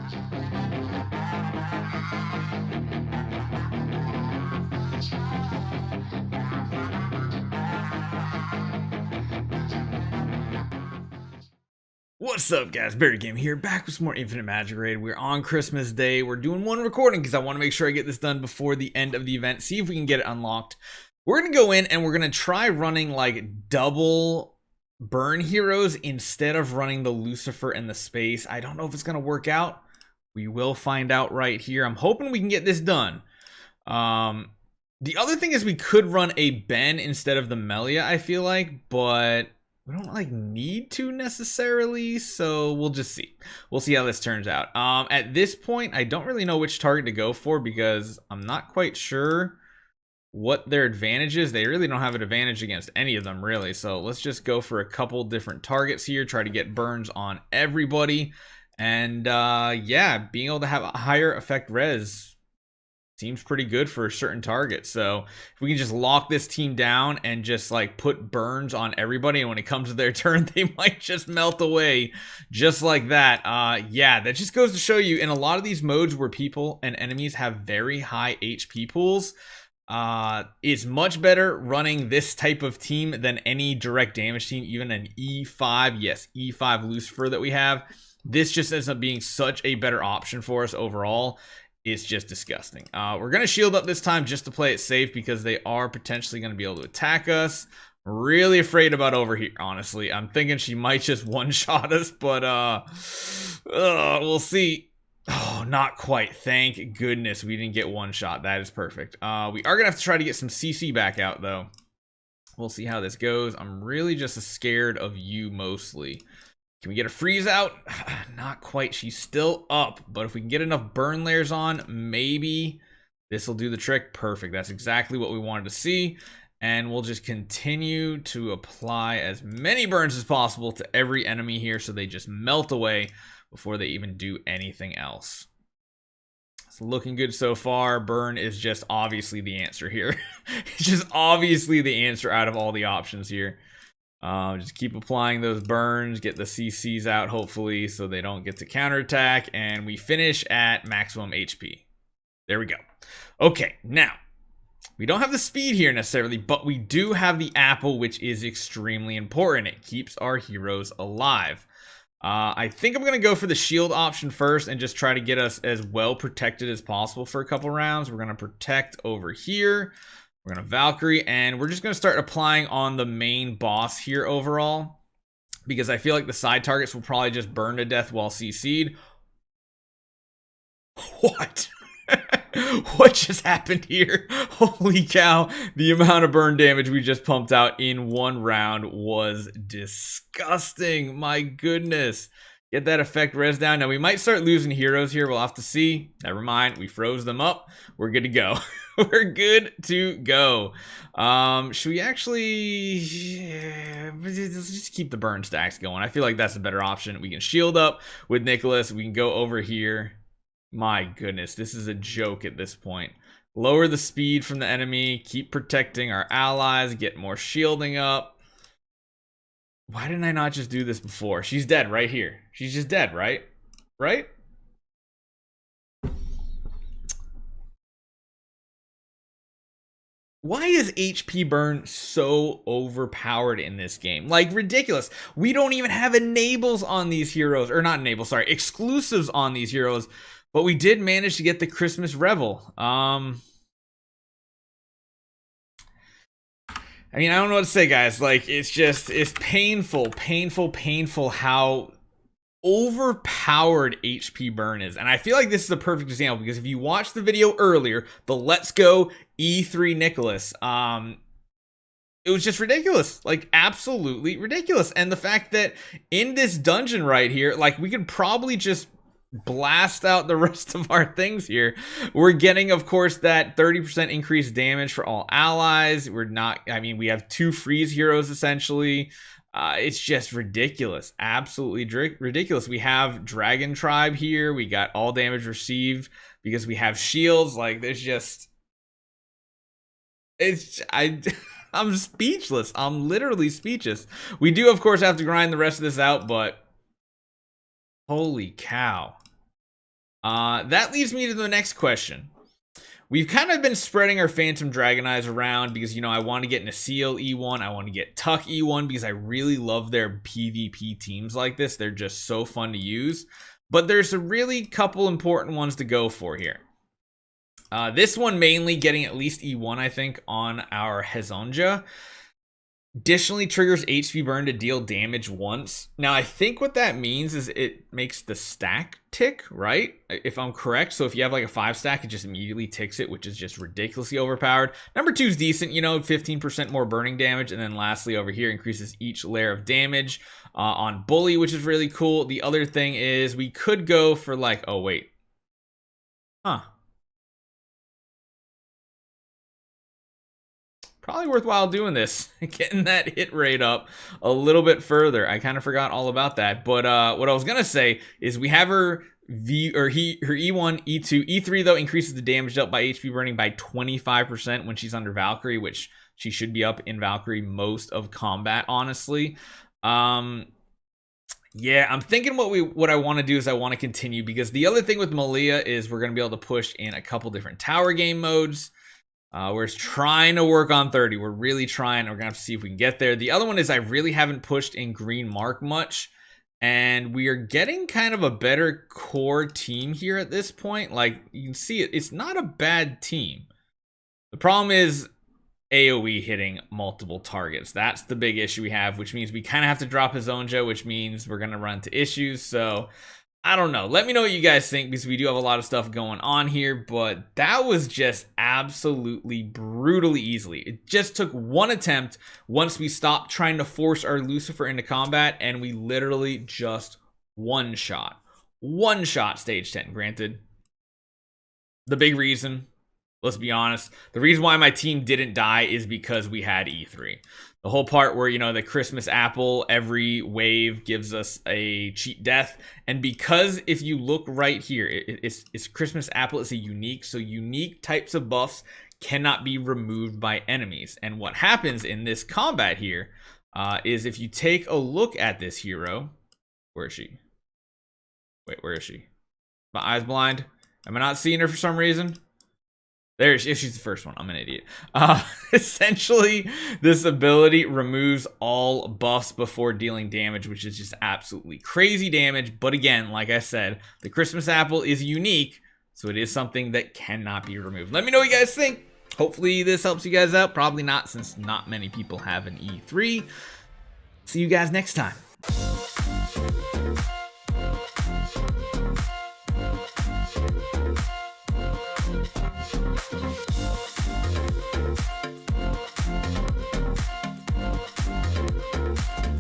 What's up, guys? BARRYGAMING here, back with some more Infinite Magicraid. We're on Christmas Day. We're doing one recording because I want to make sure I get this done before the end of the event. See if we can get it unlocked. We're going to go in and we're going to try running like double burn heroes instead of running the Lucifer and the Space. I don't know if it's going to work out. We will find out right here. I'm hoping we can get this done. The other thing is we could run a Ben instead of the Melia, I feel like, but we don't like need to necessarily, so we'll just see. We'll see how this turns out. At this point, I don't really know which target to go for because I'm not quite sure what their advantage is. They really don't have an advantage against any of them, really. So let's just go for a couple different targets here, try to get burns on everybody. And yeah, being able to have a higher effect res seems pretty good for a certain target. So if we can just lock this team down and just like put burns on everybody, and when it comes to their turn, they might just melt away just like that. Yeah, that just goes to show you in a lot of these modes where people and enemies have very high HP pools, it's much better running this type of team than any direct damage team, even an E5, yes, E5 Lucifer that we have. This just ends up being such a better option for us overall. It's just disgusting. We're going to shield up this time just to play it safe because they are potentially going to be able to attack us. I'm really afraid about over here, honestly. I'm thinking she might just one-shot us, but we'll see. Oh, not quite. Thank goodness we didn't get one shot. That is perfect. We are going to have to try to get some CC back out, though. We'll see how this goes. I'm really just scared of you mostly. Can we get a freeze out? Not quite. She's still up, but if we can get enough burn layers on, maybe this will do the trick. Perfect. That's exactly what we wanted to see. And we'll just continue to apply as many burns as possible to every enemy here so they just melt away before they even do anything else. It's looking good so far. Burn is just obviously the answer here. It's just obviously the answer out of all the options here. Just keep applying those burns, get the CCs out hopefully so they don't get to counterattack, and we finish at maximum HP. There we go. Okay, now we don't have the speed here necessarily, but we do have the apple, which is extremely important. It keeps our heroes alive. I think I'm gonna go for the shield option first and just try to get us as well protected as possible for a couple rounds. We're gonna protect over here. We're going to Valkyrie, and we're just going to start applying on the main boss here overall, because I feel like the side targets will probably just burn to death while CC'd. What? What just happened here? Holy cow. The amount of burn damage we just pumped out in one round was disgusting. My goodness. Get that effect res down. Now we might start losing heroes here. We'll have to see. Never mind. We froze them up. We're good to go. We're good to go. Should we actually let's just keep the burn stacks going? I feel like that's a better option. We can shield up with Nicholas. We can go over here. My goodness, this is a joke at this point. Lower the speed from the enemy. Keep protecting our allies. Get more shielding up. Why didn't I not just do this before? She's dead right here. She's just dead, right? Right? Why is HP burn so overpowered in this game? Like, ridiculous. We don't even have enables on these heroes. Or not enables, sorry. Exclusives on these heroes. But we did manage to get the Christmas Revel. I mean, I don't know what to say, guys. Like, it's painful how overpowered HP burn is. And I feel like this is a perfect example because if you watched the video earlier, the Let's Go E3 Nicholas, it was just ridiculous. Like, absolutely ridiculous. And the fact that in this dungeon right here, like, we could probably just blast out the rest of our things here. We're getting, of course, that 30% increased damage for all allies. We're not, I mean, we have 2 freeze heroes essentially. It's just ridiculous. Absolutely ridiculous. We have Dragon Tribe here. We got all damage received because we have shields. Like, there's just, I'm speechless. I'm literally speechless. We do, of course, have to grind the rest of this out, but holy cow. That leads me to the next question. We've kind of been spreading our Phantom Dragon Eyes around because, you know, I want to get Nacil E1, I want to get Tuck E1 because I really love their PvP teams like this. They're just so fun to use. But there's a really couple important ones to go for here. This one mainly getting at least E1, I think, on our Hezonja. Additionally, triggers HP burn to deal damage once. Now, I think what that means is it makes the stack tick, right? If I'm correct. So if you have like a 5 stack, it just immediately ticks it, which is just ridiculously overpowered. Number 2 is decent, you know, 15% more burning damage. And then lastly, over here, increases each layer of damage on Bully, which is really cool. The other thing is we could go for like, oh, wait. Huh. Probably worthwhile doing this, getting that hit rate up a little bit further. I kind of forgot all about that. But what I was gonna say is we have her her E1, E2, E3 though increases the damage up by HP burning by 25% when she's under Valkyrie, which she should be up in Valkyrie most of combat, honestly. Yeah, I'm thinking what I want to do is I want to continue, because the other thing with Malia is we're gonna be able to push in a couple different tower game modes. We're trying to work on 30. We're really trying. We're gonna have to see if we can get there. The other one is I really haven't pushed in Green Mark much, and we are getting kind of a better core team here at this point. Like, you can see it, it's not a bad team. The problem is AoE hitting multiple targets. That's the big issue we have, which means we kind of have to drop his Zonja, which means we're gonna run into issues. So I don't know. Let me know what you guys think, because we do have a lot of stuff going on here, but that was just absolutely brutally easily. It just took one attempt once we stopped trying to force our Lucifer into combat, and we literally just one shot stage 10. Granted, the big reason, let's be honest, the reason why my team didn't die is because we had E3. The whole part where, you know, the Christmas apple, every wave gives us a cheat death. And because if you look right here, it's Christmas apple is a unique. So unique types of buffs cannot be removed by enemies. And what happens in this combat here is if you take a look at this hero, where is she? Wait, where is she? My eyes blind. Am I not seeing her for some reason? There, if she's the first one, I'm an idiot. Essentially, this ability removes all buffs before dealing damage, which is just absolutely crazy damage. But again, like I said, the Christmas apple is unique, so it is something that cannot be removed. Let me know what you guys think. Hopefully this helps you guys out. Probably not, since not many people have an E3. See you guys next time.